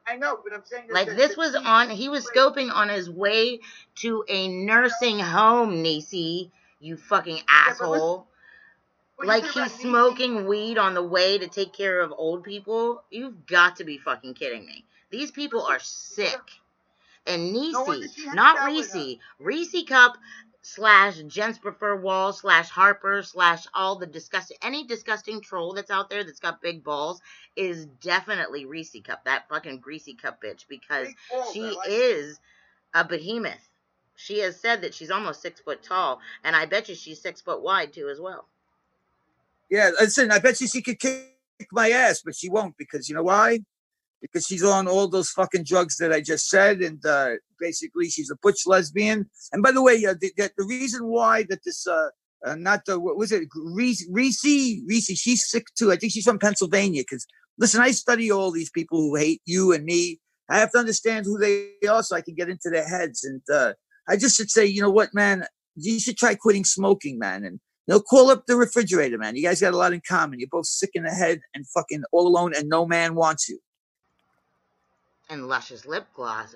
S7: I know, but I'm saying
S4: like this was on. He was scoping on his way to a nursing home, Niecy. You fucking asshole. Like he's smoking weed on the way to take care of old people. You've got to be fucking kidding me. These people are sick. And Niecy, not Reese. Reese Cup / Gents Prefer Wall / Harper / all the disgusting, any disgusting troll that's out there that's got big balls is definitely Reese Cup, that fucking greasy cup bitch, because she is a behemoth. She has said that she's almost 6 foot tall, and I bet you she's 6 foot wide too as well.
S7: Yeah, listen, I bet you she could kick my ass, but she won't, because you know why? Because she's on all those fucking drugs that I just said, and basically she's a butch lesbian. And by the way, the reason why that this not the what was it Reese, she's sick too. I think she's from Pennsylvania. Because listen, I study all these people who hate you and me. I have to understand who they are so I can get into their heads. And I just should say, you know what, man, you should try quitting smoking, man. And call up the refrigerator, man. You guys got a lot in common. You're both sick in the head and fucking all alone, and no man wants you.
S4: And Luscious Lip Gloss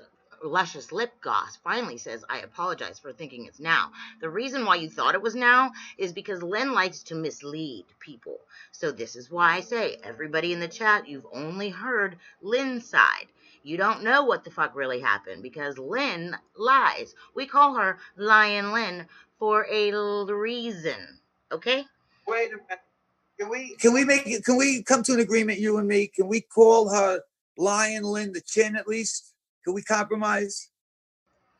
S4: finally says, I apologize for thinking it's now. The reason why you thought it was now is because Lynn likes to mislead people. So this is why I say, everybody in the chat, you've only heard Lynn's side. You don't know what the fuck really happened because Lynn lies. We call her Lion Lynn for a reason. Okay?
S7: Wait a minute. Can we come to an agreement, you and me? Can we call her Lion Lynn the Chin at least? Can we compromise?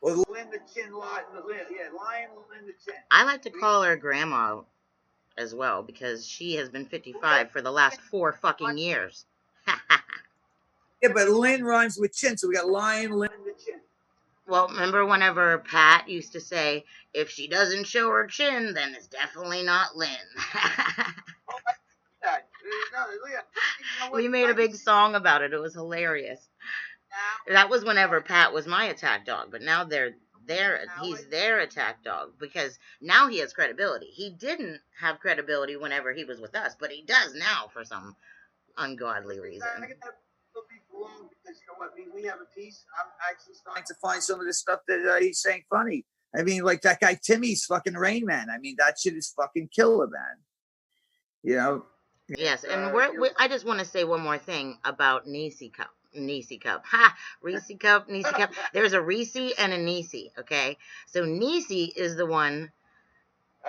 S7: Or Lynn the Chin, Lion Lynn the Chin.
S4: I like to call her Grandma as well because she has been 55 for the last 4 fucking years.
S7: Yeah, but Lynn rhymes with Chin, so we got Lion Lynn the Chin.
S4: Well, remember whenever Pat used to say, if she doesn't show her chin, then it's definitely not Lynn. We made a big song about it. It was hilarious. That was whenever Pat was my attack dog, but now he's their attack dog because now he has credibility. He didn't have credibility whenever he was with us, but he does now for some ungodly reason.
S7: Because you know what, we have a piece. I'm actually starting to find some of the stuff that he's saying funny. I mean, like that guy Timmy's fucking Rain Man. I mean, that shit is fucking killer, man. You know.
S4: Yes, and I just want to say one more thing about Nisi Cup. Nisi Cup. Ha! Reese Cup, Nisi Cup. There's a Reese and a Nisi, okay? So Nisi is the one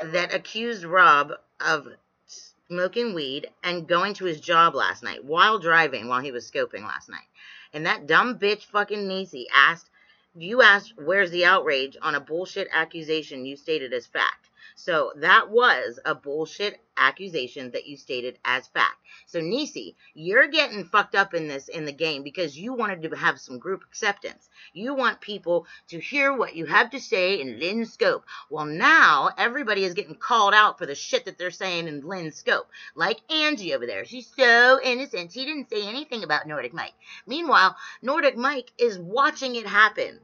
S4: that accused Rob of smoking weed and going to his job last night while driving while he was scoping last night. And that dumb bitch fucking Nisi asked, where's the outrage on a bullshit accusation you stated as fact? So that was a bullshit accusation that you stated as fact. So Nisi, you're getting fucked up in the game because you wanted to have some group acceptance. You want people to hear what you have to say in Lynn's scope. Well, now everybody is getting called out for the shit that they're saying in Lynn's scope. Like Angie over there. She's so innocent. She didn't say anything about Nordic Mike. Meanwhile, Nordic Mike is watching it happen.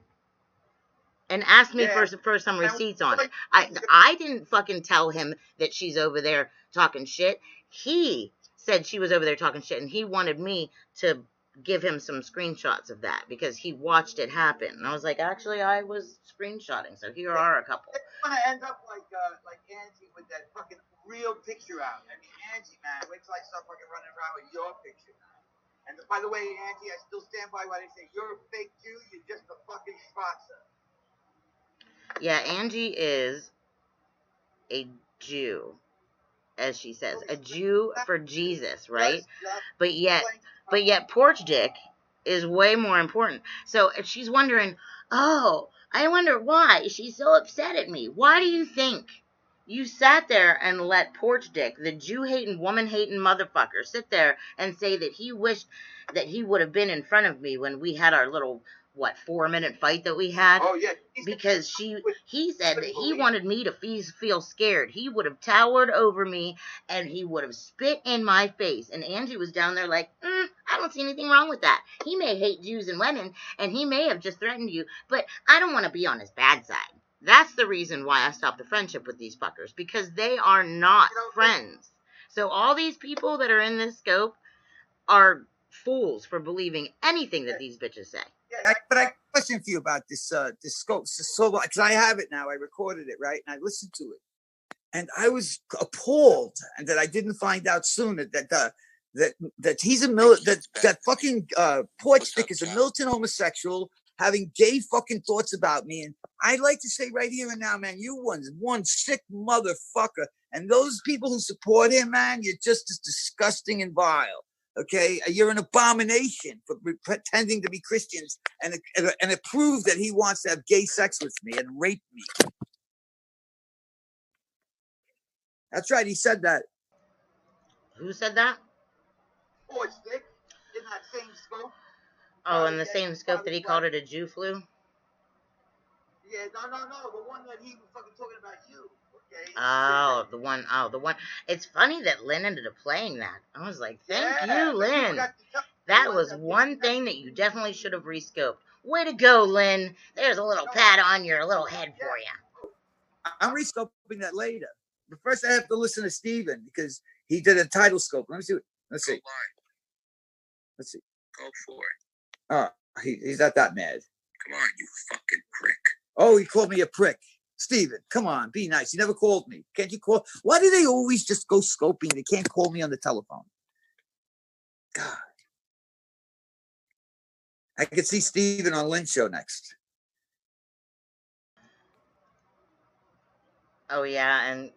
S4: And asked me for some receipts on it. I didn't fucking tell him that she's over there talking shit. He said she was over there talking shit, and he wanted me to give him some screenshots of that because he watched it happen. And I was like, actually, I was screenshotting, so here are a couple.
S7: It's gonna end up like Angie with that fucking real picture out. I mean, Angie, man, wait till I start fucking running around with your picture. And by the way, Angie, I still stand by what I say. You're a fake Jew. You're just a fucking sponsor.
S4: Yeah, Angie is a Jew, as she says, a Jew for Jesus, right? But yet Porch Dick is way more important. So if she's wondering, oh, I wonder why she's so upset at me. Why do you think you sat there and let Porch Dick, the Jew-hating, woman-hating motherfucker, sit there and say that he wished that he would have been in front of me when we had our little 4-minute fight that we had?
S7: Oh, yeah.
S4: Because he said that he wanted me to feel scared. He would have towered over me and he would have spit in my face. And Angie was down there like, I don't see anything wrong with that. He may hate Jews and women and he may have just threatened you, but I don't want to be on his bad side. That's the reason why I stopped the friendship with these fuckers, because they are not friends. So all these people that are in this scope are fools for believing anything that these bitches say.
S7: But I have a question for you about this scope. So, because I have it now, I recorded it, right? And I listened to it. And I was appalled, and that I didn't find out sooner that he's that fucking Porch Dick is a militant homosexual having gay fucking thoughts about me. And I'd like to say right here and now, man, you one sick motherfucker. And those people who support him, man, you're just as disgusting and vile. Okay, you're an abomination for pretending to be Christians and it proved that he wants to have gay sex with me and rape me. That's right, he said that.
S4: Who said that?
S7: Porch Dick, in that same scope.
S4: Oh, in the same scope that he called it a Jew flu?
S7: Yeah, no, the one that he was fucking talking about you. Okay.
S4: The one. It's funny that Lynn ended up playing that. I was like, thank you, Lynn. That was one thing that you definitely should have rescoped. Way to go, Lynn. There's a little pat on your little head for you.
S7: I'm rescoping that later. But first I have to listen to Steven because he did a title scope. Let's see. Let's see.
S2: Go for it.
S7: Oh, he's not that mad.
S2: Come on, you fucking prick.
S7: Oh, he called me a prick. Steven, come on, be nice. You never called me. Can't you call? Why do they always just go scoping? They can't call me on the telephone. God. I could see Steven on Lynn's show next.
S4: Oh, yeah, and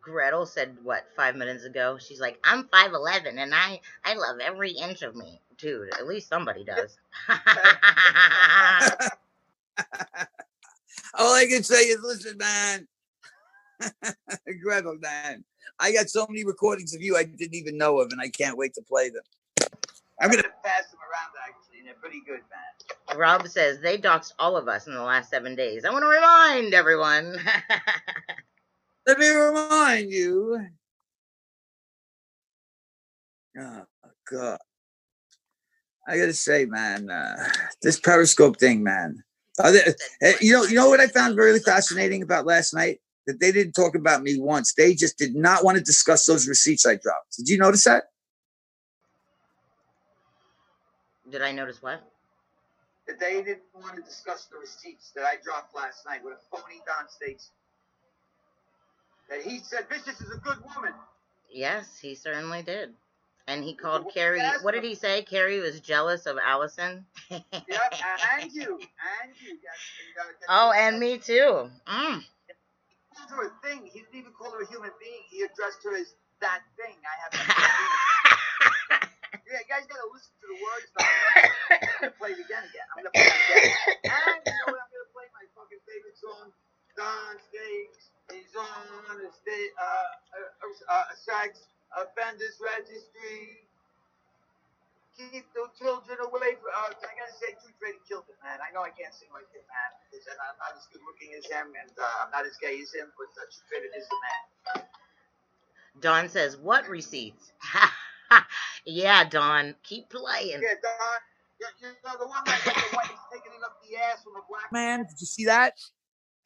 S4: Gretel said, 5 minutes ago? She's like, I'm 5'11", and I love every inch of me. Dude, at least somebody does.
S7: All I can say is, listen, man. Gretel, man. I got so many recordings of you I didn't even know of, and I can't wait to play them. I'm going to pass them around, actually, and they're pretty good, man.
S4: Rob says, they doxed all of us in the last 7 days. I want to remind everyone.
S7: Let me remind you Oh, God. I gotta say, man, this Periscope thing, man. You know what I found really fascinating about last night? That they didn't talk about me once. They just did not want to discuss those receipts I dropped. Did you notice that?
S4: Did I notice what?
S7: That they didn't want to discuss the receipts that I dropped last night with a phony Don States. That he said Vicious is a good woman.
S4: Yes, he certainly did. And he called Carrie. What did he say? Carrie was jealous of Allison.
S7: Yep, and you.
S4: Oh, and me too.
S7: He called her a thing. He didn't even call her a human being. He addressed her as that thing. I have that thing. Yeah, you guys gotta listen to the words. I'm gonna play it again. I'm gonna play it again. And you know what? I'm gonna play my fucking favorite song. Don Stakes is on a sex offenders registry. Keep the children away from. I gotta say, Tooth Fairy killed it, man. I know I can't sing like him, man, because I'm not as good looking as him, and I'm not as gay as him, but Tooth Fairy is the man.
S4: Dawn says, "What receipts?" Yeah, Dawn, keep playing.
S7: Yeah, Dawn. You know the one that the wife's taking it up the ass from a black man. Did you see that,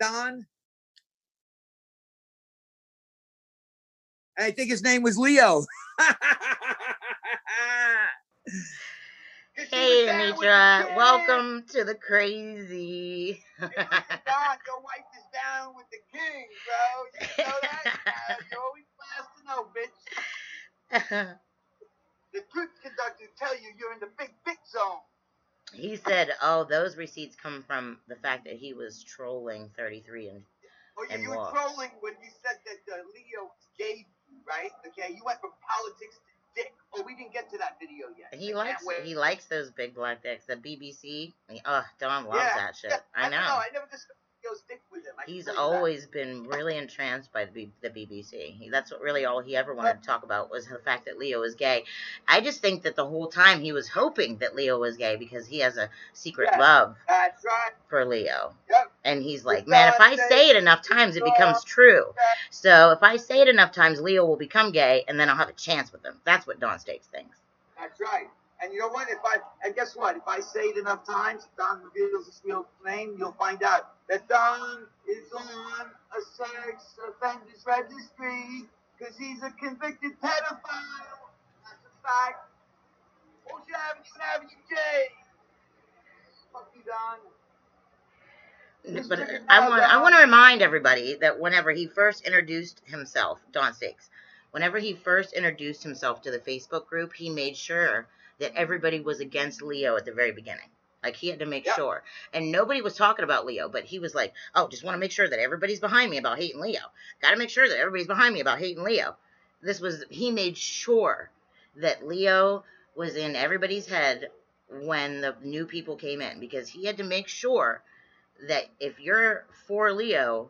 S7: Don? And I think his name was Leo.
S4: Hey, Anitra, welcome to the crazy.
S7: Hey, listen, Don, your wife is down with the king, bro. You know that? You're always fast to know, bitch. The truth conductor tell you you're in the big zone.
S4: He said, "Oh, those receipts come from the fact that he was trolling 33 and."
S7: Oh, yeah, you were trolling when you said that Leo gave you, right? Okay, you went from politics to dick. Oh, we didn't get to that video yet.
S4: He likes those big black dicks. The BBC. Don loves that shit. I know.
S7: I never discussed Leo's dick with him.
S4: He's always been really entranced by the BBC. That's what really all he ever wanted to talk about was the fact that Leo is gay. I just think that the whole time he was hoping that Leo was gay because he has a secret love for Leo.
S7: Yep.
S4: And he's like, man, if I say it enough times, it becomes true. So if I say it enough times, Leo will become gay, and then I'll have a chance with him. That's what Don Stakes thinks.
S7: That's right. And you know what? And guess what? If I say it enough times, Don reveals his real name, you'll find out that Don is on a sex offenders registry because he's a convicted pedophile. That's a fact. Ocean Avenue, J. Fuck you, Don.
S4: But I want to remind everybody that whenever he first introduced himself, Don Stakes, whenever he first introduced himself to the Facebook group, he made sure that everybody was against Leo at the very beginning. Like, he had to make sure. And nobody was talking about Leo, but he was like, oh, just want to make sure that everybody's behind me about hating Leo. Got to make sure that everybody's behind me about hating Leo. He made sure that Leo was in everybody's head when the new people came in, because he had to make sure that if you're for Leo,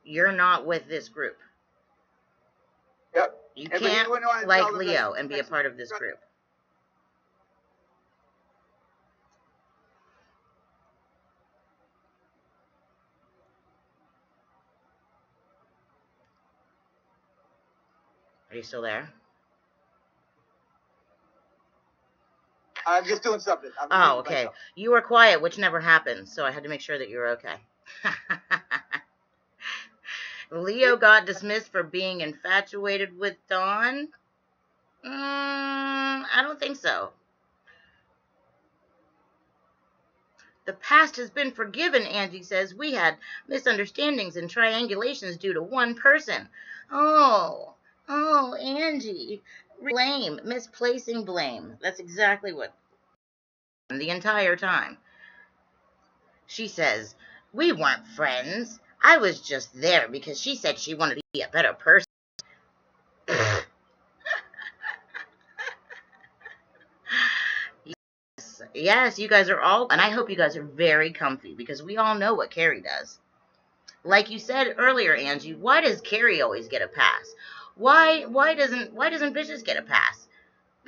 S4: you're not with this group.
S7: Yep.
S4: You can't like Leo and be a part of this group. Are you still there?
S7: I'm just doing something.
S4: Oh, okay. You were quiet, which never happened, so I had to make sure that you were okay. Leo got dismissed for being infatuated with Dawn? I don't think so. The past has been forgiven, Angie says. We had misunderstandings and triangulations due to one person. Oh, Angie. Blame, misplacing blame. That's exactly what the entire time. She says, we weren't friends. I was just there because she said she wanted to be a better person. Yes, you guys are all, and I hope you guys are very comfy because we all know what Carrie does. Like you said earlier, Angie, why does Carrie always get a pass? Why doesn't Vicious get a pass?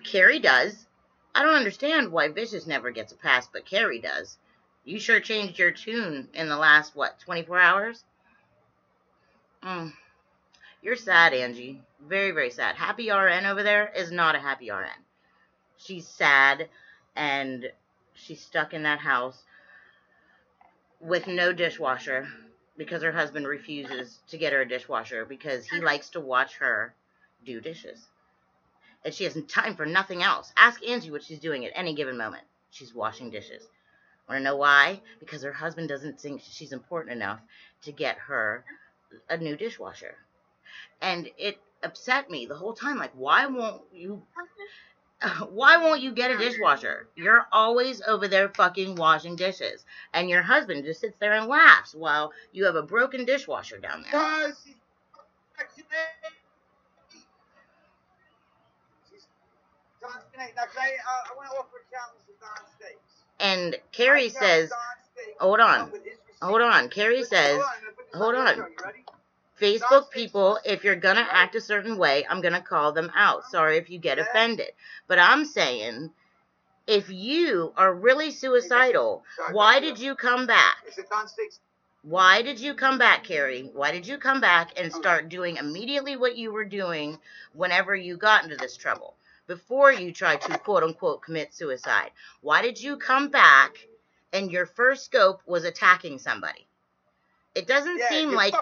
S4: Carrie does. I don't understand why Vicious never gets a pass, but Carrie does. You sure changed your tune in the last, 24 hours? You're sad, Angie. Very, very sad. Happy RN over there is not a happy RN. She's sad, and she's stuck in that house with no dishwasher because her husband refuses to get her a dishwasher because he likes to watch her do dishes. And she has time for nothing else. Ask Angie what she's doing at any given moment. She's washing dishes. Want to know why? Because her husband doesn't think she's important enough to get her a new dishwasher. And it upset me the whole time. Like, why won't you get a dishwasher? You're always over there fucking washing dishes. And your husband just sits there and laughs while you have a broken dishwasher down there. And Carrie says, hold on. Carrie says, hold on. Facebook people, if you're going to act a certain way, I'm going to call them out. Sorry if you get offended. But I'm saying, if you are really suicidal, why did you come back? Why did you come back, Carrie? Why did you come back and start doing immediately what you were doing whenever you got into this trouble? Before you tried to, quote-unquote, commit suicide. Why did you come back and your first scope was attacking somebody? It doesn't seem like...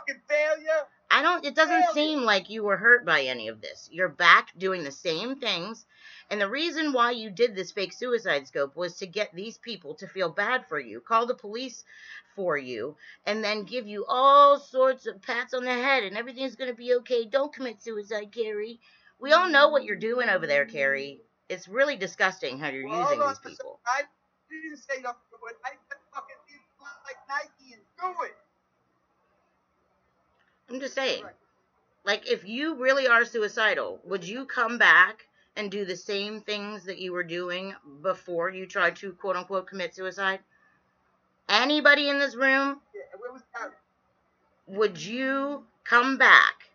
S4: It doesn't seem like you were hurt by any of this. You're back doing the same things. And the reason why you did this fake suicide scope was to get these people to feel bad for you, call the police for you, and then give you all sorts of pats on the head and everything's going to be okay. Don't commit suicide, Carrie. We all know what you're doing over there, Carrie. It's really disgusting how you're using these people.
S7: I didn't say no, but I fucking like Nike and do it.
S4: I'm just saying. Like, if you really are suicidal, would you come back and do the same things that you were doing before you tried to, quote-unquote, commit suicide? Anybody in this room?
S7: Yeah, where was that?
S4: Would you come back